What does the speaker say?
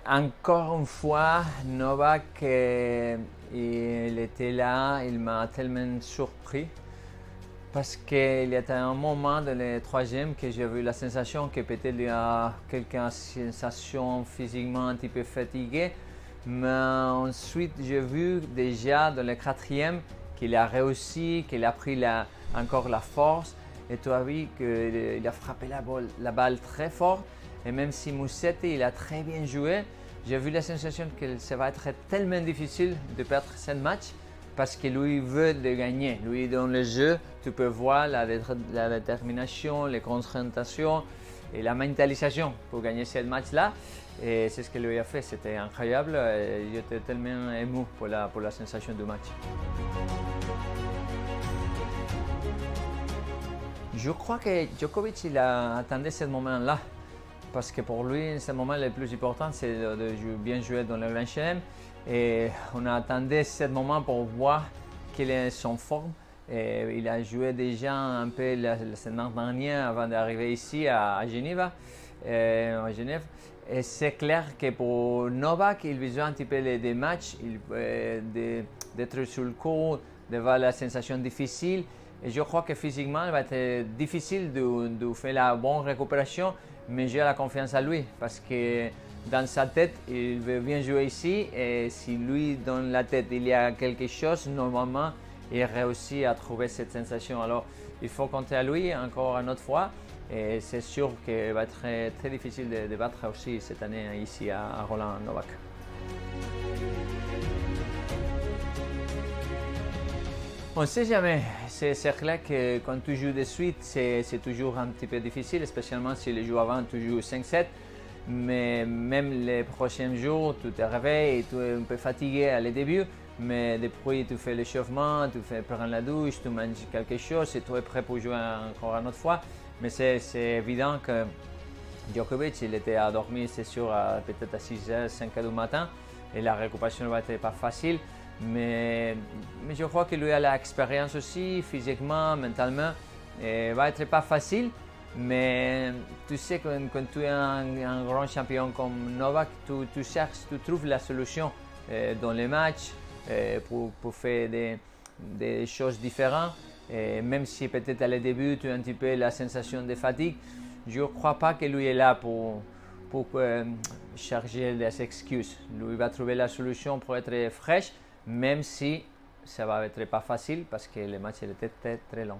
Encore une fois, Novak, il était là, il m'a tellement surpris parce qu'il y a un moment dans le troisième que j'ai eu la sensation que peut-être il y a quelques sensations physiquement un petit peu fatiguées, mais ensuite j'ai vu déjà dans le quatrième qu'il a réussi, qu'il a pris encore la force et tu as vu qu'il a frappé la balle très fort. Et même si Musetti il a très bien joué, j'ai vu la sensation que ça va être tellement difficile de perdre ce match parce que lui veut de gagner. Lui, dans le jeu, tu peux voir la détermination, les concentrations et la mentalisation pour gagner ce match-là. Et c'est ce qu'il lui a fait. C'était incroyable. J'étais tellement ému pour la sensation du match. Je crois que Djokovic il a attendu ce moment-là. Parce que pour lui, ce moment le plus important, c'est de bien jouer dans le Grand Chelem. Et on a attendu ce moment pour voir quelle est son forme. Et il a joué déjà un peu la semaine dernière avant d'arriver ici à Genève. Et c'est clair que pour Novak, il veut jouer un petit peu des matchs, d'être sur le court, de voir la sensation difficile. Et je crois que physiquement, il va être difficile de faire la bonne récupération, mais j'ai la confiance en lui parce que dans sa tête, il veut bien jouer ici et si lui, dans la tête, il y a quelque chose, normalement, il réussit à trouver cette sensation. Alors, il faut compter à lui encore une autre fois et c'est sûr qu'il va être très, très difficile de battre aussi cette année ici à Roland Novak. On ne sait jamais. C'est clair que quand tu joues de suite, c'est toujours un petit peu difficile, spécialement si le jour avant, tu joues 5-7. Mais même les prochains jours, tu te réveilles et tu es un peu fatigué à le début. Mais depuis, tu fais l'échauffement, tu fais prendre la douche, tu manges quelque chose et tu es prêt pour jouer encore une autre fois. Mais c'est évident que Djokovic, il était endormi, c'est sûr, peut-être à 6h, 5h du matin. Et la récupération ne va être pas facile. Mais je crois que lui a l'expérience aussi, physiquement, mentalement. Et va être pas facile, mais tu sais que quand tu es un grand champion comme Novak, tu cherches, tu trouves la solution dans les matchs pour faire des choses différentes. Et même si peut-être à le début, tu as un petit peu la sensation de fatigue, je ne crois pas que lui est là pour chercher des excuses. Lui va trouver la solution pour être fraîche, même si ça va être pas facile parce que le match était très très long.